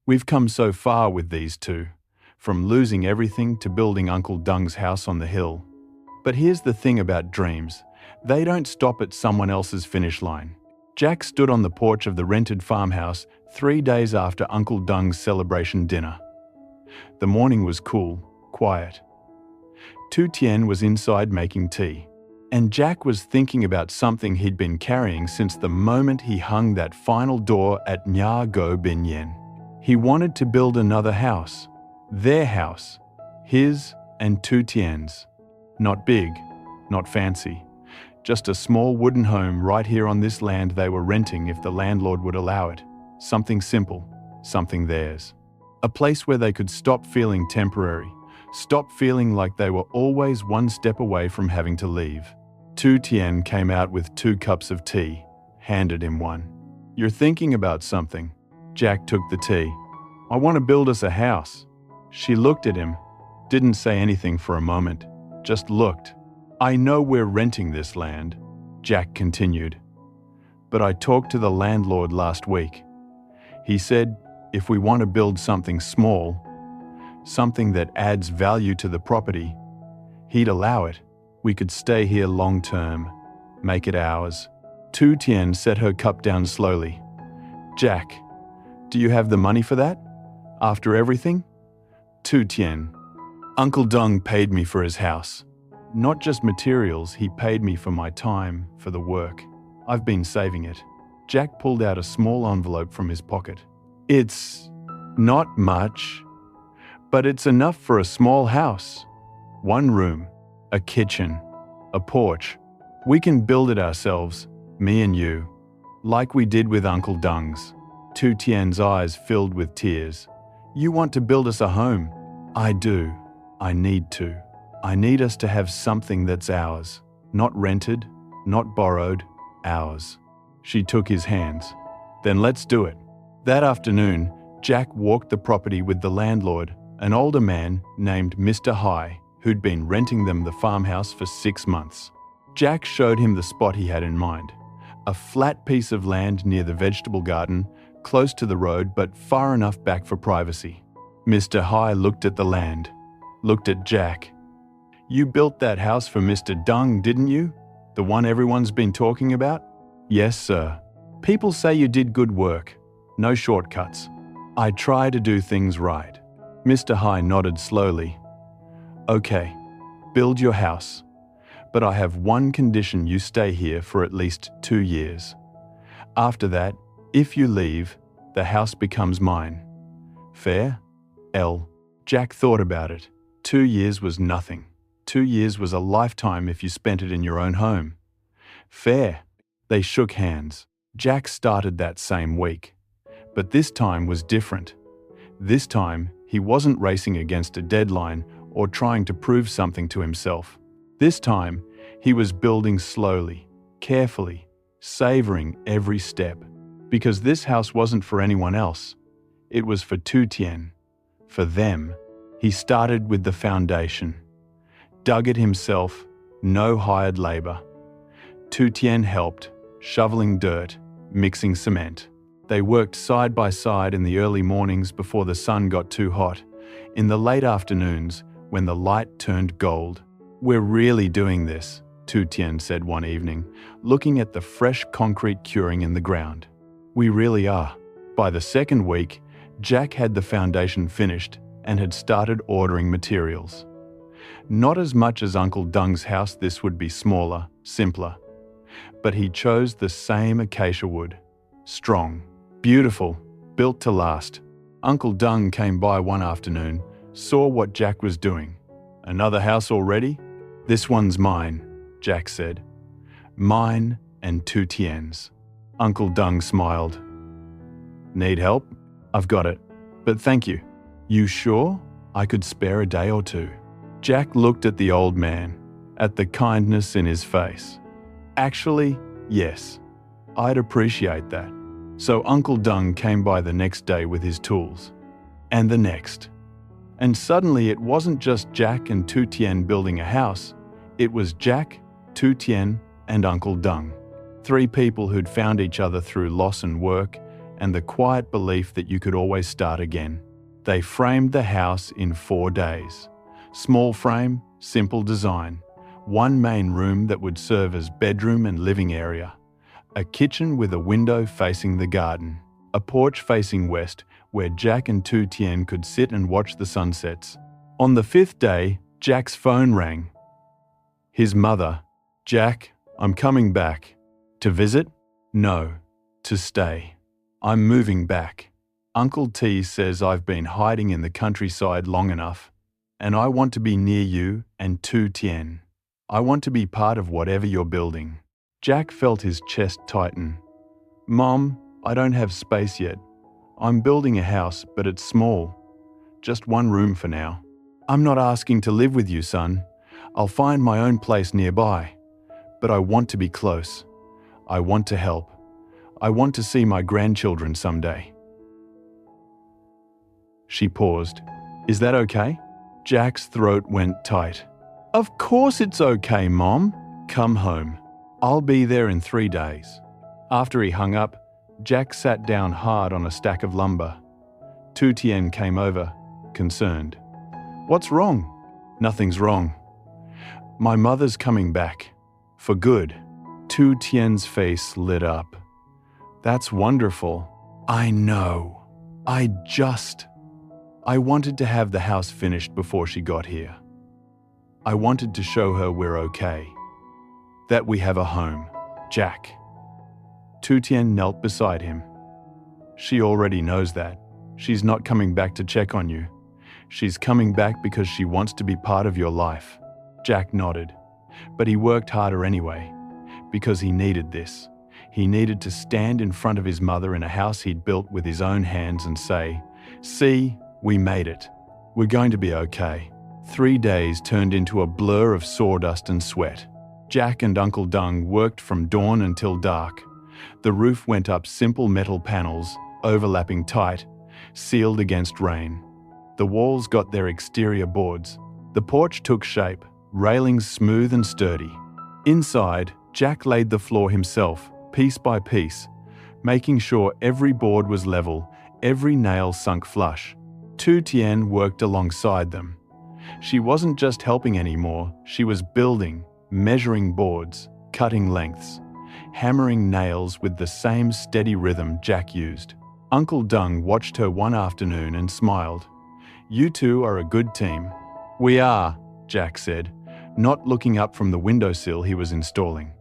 We've come so far with these two, from losing everything to building Uncle Dung's house on the hill. But here's the thing about dreams. They don't stop at someone else's finish line. Jack stood on the porch of the rented farmhouse 3 days after Uncle Dung's celebration dinner. The morning was cool, quiet. Tien was inside making tea, and Jack was thinking about something he'd been carrying since the moment he hung that final door at Nya Go Bin Yen. He wanted to build another house, their house, his and Tien's. Not big, not fancy, just a small wooden home right here on this land they were renting if the landlord would allow it. Something simple, something theirs. A place where they could stop feeling temporary, stop feeling like they were always one step away from having to leave. Tien came out with 2 cups of tea, handed him one. "You're thinking about something." Jack took the tea. "I want to build us a house." She looked at him, didn't say anything for a moment, just looked. "I know we're renting this land," Jack continued, "but I talked to the landlord last week. He said if we want to build something small, something that adds value to the property, he'd allow it. We could stay here long term, make it ours." Tien set her cup down slowly. "Jack, do you have the money for that? After everything?" Tien. "Uncle Dung paid me for his house. Not just materials, he paid me for my time, for the work. I've been saving it." Jack pulled out a small envelope from his pocket. "It's not much, but it's enough for a small house. 1 room, a kitchen, a porch. We can build it ourselves, me and you, like we did with Uncle Dung's." Tien's eyes filled with tears. "You want to build us a home?" "I do. I need to. I need us to have something that's ours. Not rented, not borrowed, ours." She took his hands. "Then let's do it." That afternoon, Jack walked the property with the landlord, an older man named Mr. Hai, who'd been renting them the farmhouse for 6 months. Jack showed him the spot he had in mind. A flat piece of land near the vegetable garden, close to the road but far enough back for privacy. Mr. Hai looked at the land, looked at Jack. "You built that house for Mr. Dung, didn't you? The one everyone's been talking about?" "Yes, sir. People say you did good work. No shortcuts. I try to do things right." Mr. Hai nodded slowly. "Okay, build your house. But I have one condition: you stay here for at least 2 years. After that, if you leave, the house becomes mine. Fair?" Jack thought about it. 2 years was nothing. 2 years was a lifetime if you spent it in your own home. "Fair." They shook hands. Jack started that same week. But this time was different. This time, he wasn't racing against a deadline or trying to prove something to himself. This time, he was building slowly, carefully, savoring every step. Because this house wasn't for anyone else. It was for Tien. For them. He started with the foundation. Dug it himself, no hired labor. Tien helped, shoveling dirt, mixing cement. They worked side by side in the early mornings before the sun got too hot, in the late afternoons when the light turned gold. "We're really doing this," Tien said one evening, looking at the fresh concrete curing in the ground. "We really are." By the second week, Jack had the foundation finished and had started ordering materials. Not as much as Uncle Dung's house, this would be smaller, simpler. But he chose the same acacia wood. Strong, beautiful, built to last. Uncle Dung came by one afternoon, saw what Jack was doing. "Another house already?" "This one's mine," Jack said. "Mine and Tien's." Uncle Dung smiled. "Need help? I've got it. But thank you." "You sure? I could spare a day or 2. Jack looked at the old man, at the kindness in his face. "Actually, yes. I'd appreciate that." So Uncle Dung came by the next day with his tools. And the next. And suddenly it wasn't just Jack and Tien building a house. It was Jack, Tien, and Uncle Dung. 3 people who'd found each other through loss and work, and the quiet belief that you could always start again. They framed the house in 4 days. Small frame, simple design. One main room that would serve as bedroom and living area. A kitchen with a window facing the garden. A porch facing west where Jack and Tien could sit and watch the sunsets. On the 5th day, Jack's phone rang. His mother, "Jack, I'm coming back." "To visit?" "No, to stay. I'm moving back. Uncle T says I've been hiding in the countryside long enough, and I want to be near you and Tien. I want to be part of whatever you're building." Jack felt his chest tighten. "Mom, I don't have space yet. I'm building a house, but it's small. Just one room for now." "I'm not asking to live with you, son. I'll find my own place nearby. But I want to be close. I want to help. I want to see my grandchildren someday." She paused. "Is that okay?" Jack's throat went tight. "Of course it's okay, Mom. Come home. I'll be there in 3 days." After he hung up, Jack sat down hard on a stack of lumber. Tien came over, concerned. "What's wrong?" "Nothing's wrong. My mother's coming back. For good." Tien's face lit up. "That's wonderful." "I know. I wanted to have the house finished before she got here. I wanted to show her we're okay. That we have a home." "Jack." Tien knelt beside him. "She already knows that. She's not coming back to check on you. She's coming back because she wants to be part of your life." Jack nodded. But he worked harder anyway, because he needed this. He needed to stand in front of his mother in a house he'd built with his own hands and say, "See, we made it. We're going to be okay." 3 days turned into a blur of sawdust and sweat. Jack and Uncle Dung worked from dawn until dark. The roof went up simple metal panels, overlapping tight, sealed against rain. The walls got their exterior boards. The porch took shape, railings smooth and sturdy. Inside, Jack laid the floor himself, piece by piece, making sure every board was level, every nail sunk flush. Tien worked alongside them. She wasn't just helping anymore, she was building, measuring boards, cutting lengths, hammering nails with the same steady rhythm Jack used. Uncle Dung watched her one afternoon and smiled. "You two are a good team." "We are," Jack said, not looking up from the windowsill he was installing.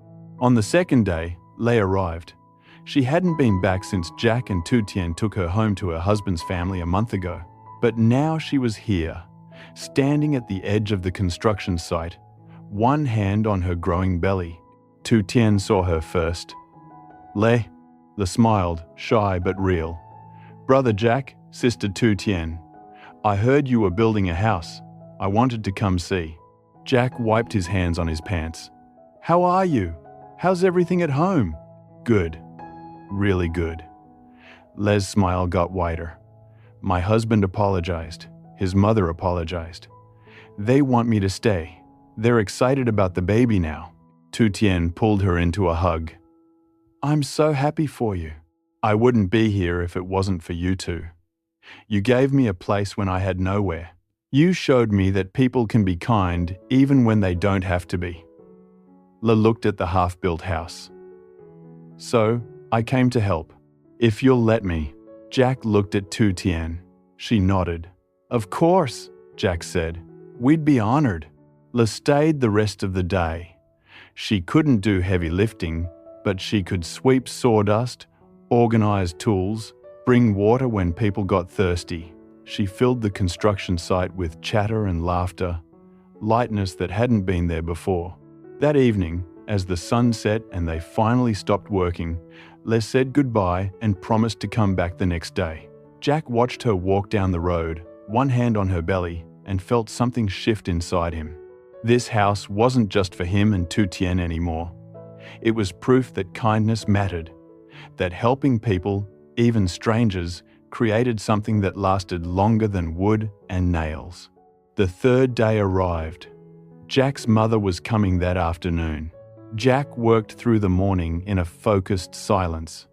On the 2nd day, Lei arrived. She hadn't been back since Jack and Tien took her home to her husband's family a month ago. But now she was here, standing at the edge of the construction site, one hand on her growing belly. Tien saw her first. "Lei," Lei smiled, shy but real. "Brother Jack, Sister Tien. I heard you were building a house. I wanted to come see." Jack wiped his hands on his pants. "How are you? How's everything at home?" "Good. Really good." Lei's smile got wider. "My husband apologized. His mother apologized. They want me to stay. They're excited about the baby now." Tien pulled her into a hug. "I'm so happy for you. I wouldn't be here if it wasn't for you two. You gave me a place when I had nowhere. You showed me that people can be kind even when they don't have to be." Lei looked at the half-built house. "So, I came to help. If you'll let me." Jack looked at Tien. She nodded. "Of course," Jack said. "We'd be honored." Lei stayed the rest of the day. She couldn't do heavy lifting, but she could sweep sawdust, organize tools, bring water when people got thirsty. She filled the construction site with chatter and laughter, lightness that hadn't been there before. That evening, as the sun set and they finally stopped working, Lei said goodbye and promised to come back the next day. Jack watched her walk down the road, one hand on her belly, and felt something shift inside him. This house wasn't just for him and Tien anymore. It was proof that kindness mattered, that helping people, even strangers, created something that lasted longer than wood and nails. The 3rd day arrived. Jack's mother was coming that afternoon. Jack worked through the morning in a focused silence.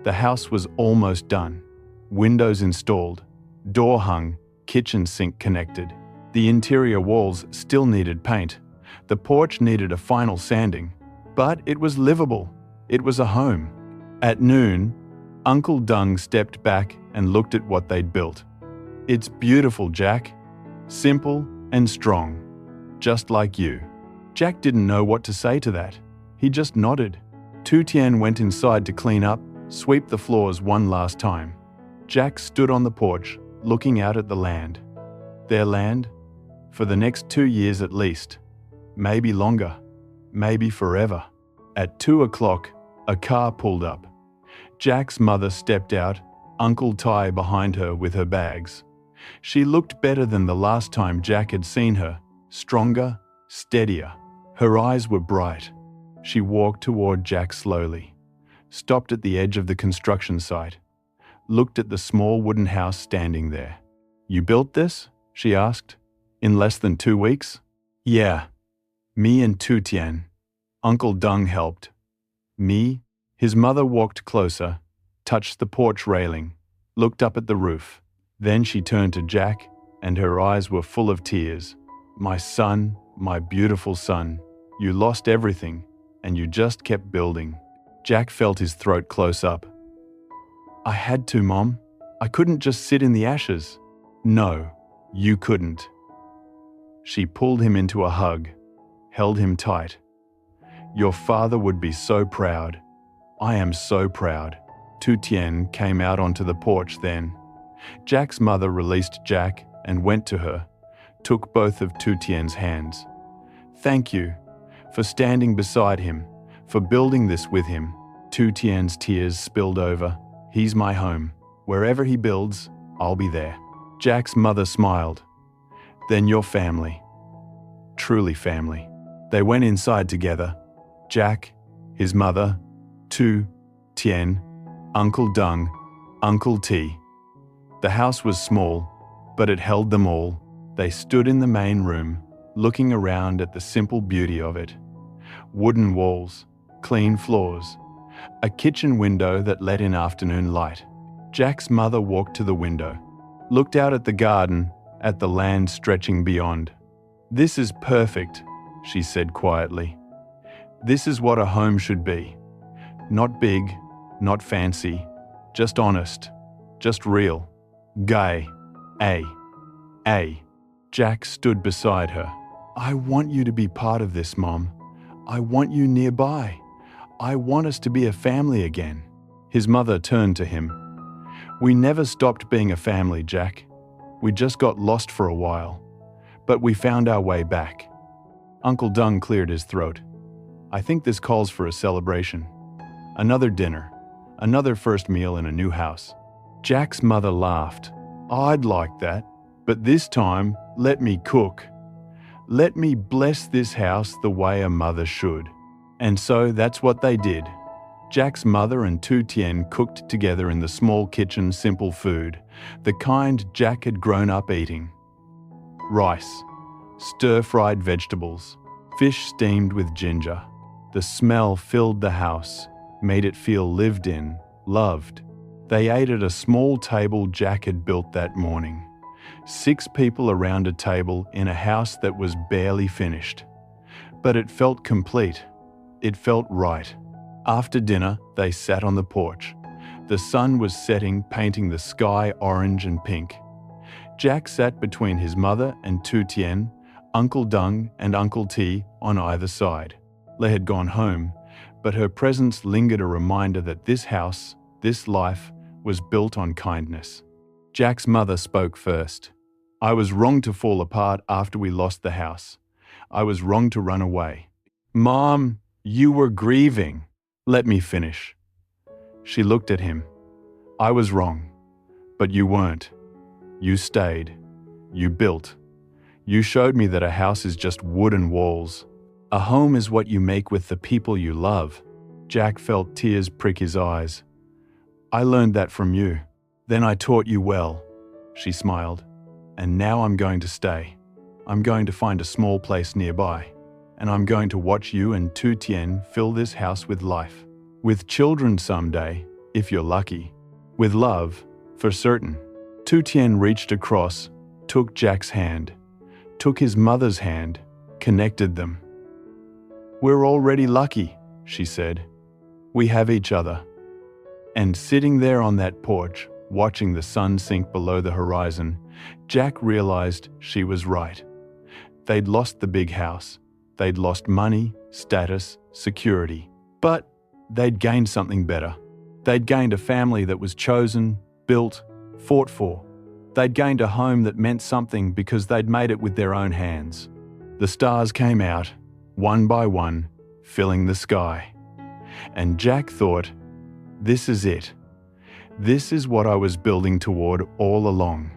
The house was almost done. Windows installed, door hung, kitchen sink connected. The interior walls still needed paint. The porch needed a final sanding. But it was livable. It was a home. At noon, Uncle Dung stepped back and looked at what they'd built. "It's beautiful, Jack. Simple and strong. Just like you." Jack didn't know what to say to that. He just nodded. Tien went inside to clean up, sweep the floors one last time. Jack stood on the porch, looking out at the land. Their land? For the next 2 years at least. Maybe longer. Maybe forever. At 2 o'clock, a car pulled up. Jack's mother stepped out, Uncle Tai behind her with her bags. She looked better than the last time Jack had seen her, stronger, steadier. Her eyes were bright. She walked toward Jack slowly, stopped at the edge of the construction site, looked at the small wooden house standing there. "You built this?" she asked. "In less than 2 weeks?" "Yeah. Me and Tien. Uncle Dung helped." "Me?" His mother walked closer, touched the porch railing, looked up at the roof. Then she turned to Jack, and her eyes were full of tears. "My son, my beautiful son, you lost everything, and you just kept building." Jack felt his throat close up. "I had to, Mom. I couldn't just sit in the ashes." "No, you couldn't." She pulled him into a hug, held him tight. "Your father would be so proud. I am so proud." Tien came out onto the porch then. Jack's mother released Jack and went to her, took both of Tien's hands. "Thank you for standing beside him, for building this with him." Tien's tears spilled over. "He's my home. Wherever he builds, I'll be there." Jack's mother smiled. "Then you're family. Truly family." They went inside together. Jack, his mother, Tien, Uncle Dung, Uncle T. The house was small, but it held them all. They stood in the main room, looking around at the simple beauty of it. Wooden walls, clean floors, a kitchen window that let in afternoon light. Jack's mother walked to the window, looked out at the garden, at the land stretching beyond. "This is perfect," she said quietly. "This is what a home should be. Not big, not fancy, just honest, just real. Gay. A. Jack stood beside her. "I want you to be part of this, Mom. I want you nearby. I want us to be a family again." His mother turned to him. "We never stopped being a family, Jack. We just got lost for a while. But we found our way back." Uncle Dung cleared his throat. "I think this calls for a celebration. Another dinner. Another first meal in a new house." Jack's mother laughed. "I'd like that. But this time, let me cook. Let me bless this house the way a mother should." And so that's what they did. Jack's mother and Tien cooked together in the small kitchen simple food, the kind Jack had grown up eating. Rice, stir-fried vegetables, fish steamed with ginger. The smell filled the house, made it feel lived in, loved. They ate at a small table Jack had built that morning. 6 people around a table in a house that was barely finished. But it felt complete. It felt right. After dinner, they sat on the porch. The sun was setting, painting the sky orange and pink. Jack sat between his mother and Tien, Uncle Dung and Uncle T on either side. They had gone home, but her presence lingered, a reminder that this house, this life, was built on kindness. Jack's mother spoke first. "I was wrong to fall apart after we lost the house. I was wrong to run away." "Mom, you were grieving." "Let me finish." She looked at him. "I was wrong, but you weren't. You stayed. You built. You showed me that a house is just wood and walls. A home is what you make with the people you love." Jack felt tears prick his eyes. "I learned that from you. Then I taught you well." She smiled. "And now I'm going to stay. I'm going to find a small place nearby. And I'm going to watch you and Tien fill this house with life. With children someday, if you're lucky. With love, for certain. Tien reached across, took Jack's hand, took his mother's hand, connected them. "We're already lucky," she said. "We have each other." And sitting there on that porch, watching the sun sink below the horizon, Jack realized she was right. They'd lost the big house. They'd lost money, status, security. But they'd gained something better. They'd gained a family that was chosen, built, fought for. They'd gained a home that meant something because they'd made it with their own hands. The stars came out, one by one, filling the sky. And Jack thought, this is it. This is what I was building toward all along.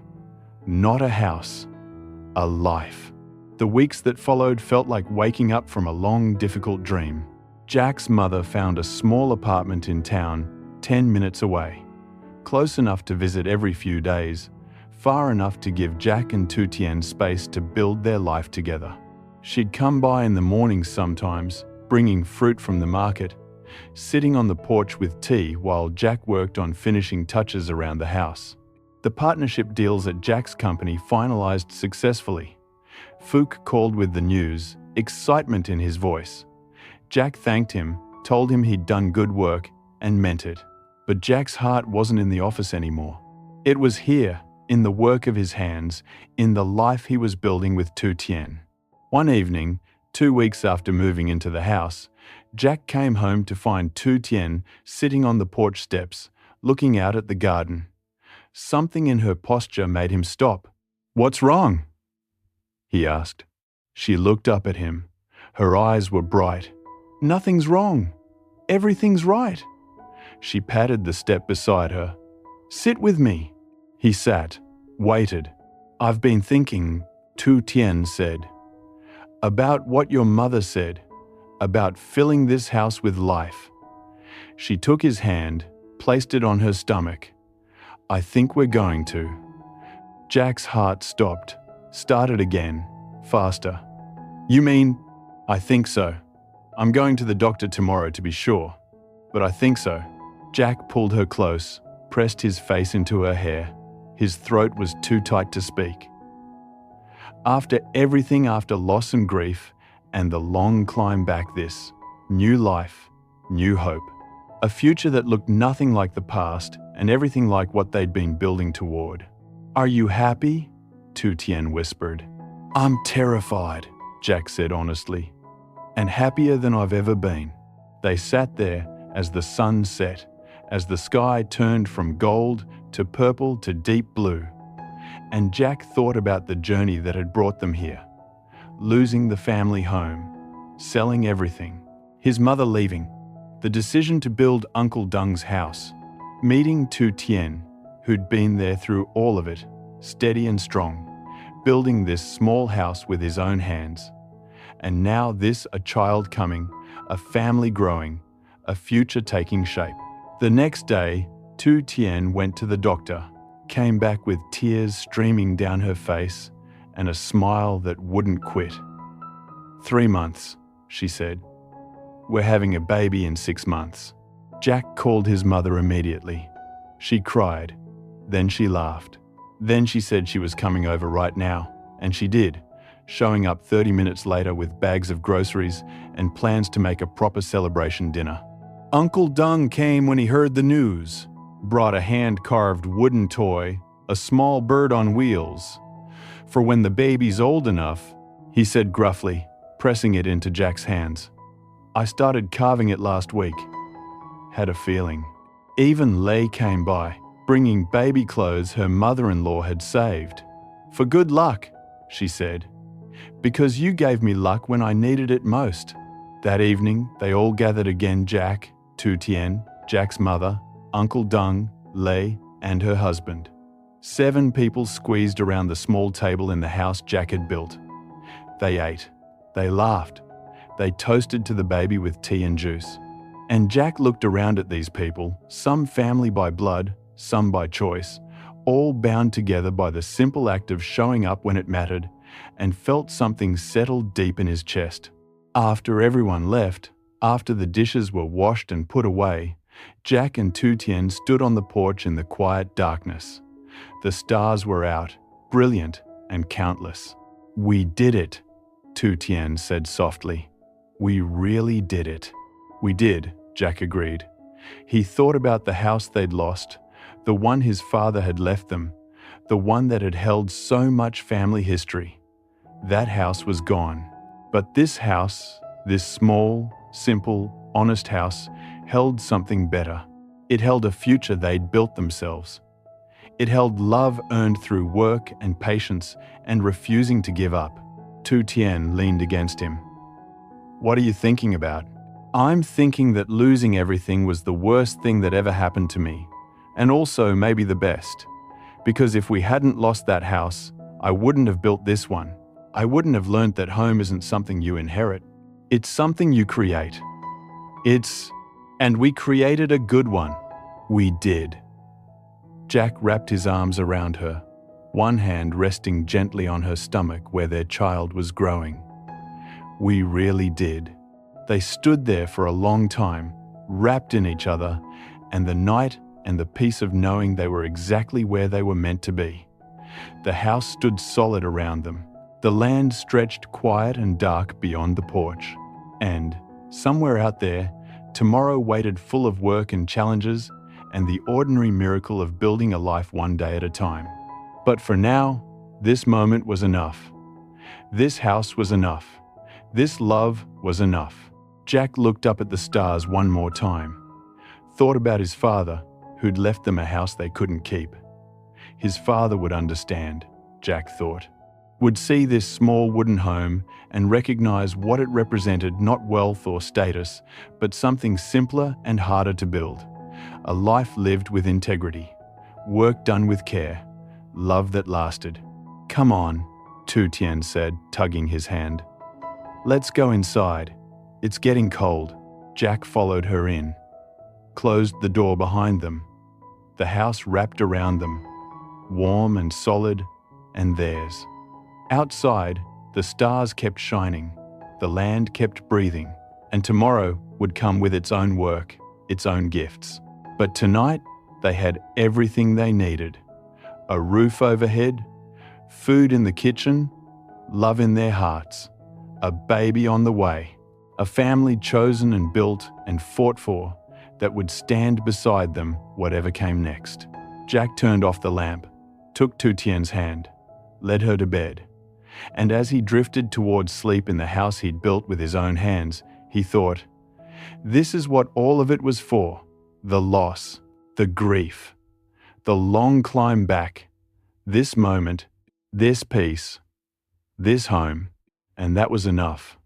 Not a house, a life. The weeks that followed felt like waking up from a long, difficult dream. Jack's mother found a small apartment in town, 10 minutes away. Close enough to visit every few days, far enough to give Jack and Tien space to build their life together. She'd come by in the mornings sometimes, bringing fruit from the market, sitting on the porch with tea while Jack worked on finishing touches around the house. The partnership deals at Jack's company finalized successfully. Fook called with the news, excitement in his voice. Jack thanked him, told him he'd done good work, and meant it. But Jack's heart wasn't in the office anymore. It was here, in the work of his hands, in the life he was building with Tien. One evening, 2 weeks after moving into the house, Jack came home to find Tien sitting on the porch steps, looking out at the garden. Something in her posture made him stop. "What's wrong?" he asked. She looked up at him. Her eyes were bright. "Nothing's wrong. Everything's right." She patted the step beside her. "Sit with me." He sat, waited. "I've been thinking," Tien said, "about what your mother said, about filling this house with life." She took his hand, placed it on her stomach. "I think we're going to." Jack's heart stopped, started again, faster. "You mean?" "I think so. I'm going to the doctor tomorrow to be sure, but I think so." Jack pulled her close, pressed his face into her hair. His throat was too tight to speak. After everything, after loss and grief, and the long climb back, this new life, new hope, a future that looked nothing like the past and everything like what they'd been building toward. "Are you happy?" Tien whispered. "I'm terrified," Jack said honestly, "and happier than I've ever been." They sat there as the sun set, as the sky turned from gold to purple to deep blue. And Jack thought about the journey that had brought them here. Losing the family home, selling everything, his mother leaving, the decision to build Uncle Dung's house, meeting Tien, who'd been there through all of it, steady and strong, building this small house with his own hands. And now this, a child coming, a family growing, a future taking shape. The next day, Tien went to the doctor, came back with tears streaming down her face and a smile that wouldn't quit. 3 months, she said. "We're having a baby in 6 months." Jack called his mother immediately. She cried. Then she laughed. Then she said she was coming over right now, and she did, showing up 30 minutes later with bags of groceries and plans to make a proper celebration dinner. Uncle Dung came when he heard the news, brought a hand-carved wooden toy, a small bird on wheels. "For when the baby's old enough," he said gruffly, pressing it into Jack's hands. "I started carving it last week." Had a feeling. Even Lei came by, bringing baby clothes her mother-in-law had saved. "For good luck," she said, "because you gave me luck when I needed it most." That evening, they all gathered again: Jack, Tien, Jack's mother, Uncle Dung, Lei, and her husband. 7 people squeezed around the small table in the house Jack had built. They ate. They laughed. They toasted to the baby with tea and juice. And Jack looked around at these people, some family by blood, some by choice, all bound together by the simple act of showing up when it mattered, and felt something settle deep in his chest. After everyone left, after the dishes were washed and put away, Jack and Tien stood on the porch in the quiet darkness. The stars were out, brilliant and countless. "We did it," Tien said softly. "We really did it." "We did," Jack agreed. He thought about the house they'd lost, the one his father had left them, the one that had held so much family history. That house was gone. But this house, this small, simple, honest house, held something better. It held a future they'd built themselves. It held love earned through work and patience and refusing to give up. Tien leaned against him. "What are you thinking about?" "I'm thinking that losing everything was the worst thing that ever happened to me, and also maybe the best. Because if we hadn't lost that house, I wouldn't have built this one. I wouldn't have learned that home isn't something you inherit. It's something you create. And we created a good one." "We did." Jack wrapped his arms around her, one hand resting gently on her stomach where their child was growing. "We really did." They stood there for a long time, wrapped in each other, and the night and the peace of knowing they were exactly where they were meant to be. The house stood solid around them. The land stretched quiet and dark beyond the porch. And, somewhere out there, tomorrow waited full of work and challenges and the ordinary miracle of building a life one day at a time. But for now, this moment was enough. This house was enough. This love was enough. Jack looked up at the stars one more time, thought about his father, who'd left them a house they couldn't keep. His father would understand, Jack thought, would see this small wooden home and recognize what it represented, not wealth or status, but something simpler and harder to build. A life lived with integrity, work done with care, love that lasted. "Come on," Tien said, tugging his hand. "Let's go inside. It's getting cold." Jack followed her in, closed the door behind them. The house wrapped around them, warm and solid, and theirs. Outside, the stars kept shining, the land kept breathing, and tomorrow would come with its own work, its own gifts. But tonight, they had everything they needed. A roof overhead, food in the kitchen, love in their hearts, a baby on the way, a family chosen and built and fought for that would stand beside them whatever came next. Jack turned off the lamp, took Tien's hand, led her to bed. And as he drifted towards sleep in the house he'd built with his own hands, he thought, this is what all of it was for. The loss, the grief, the long climb back, this moment, this peace, this home, and that was enough.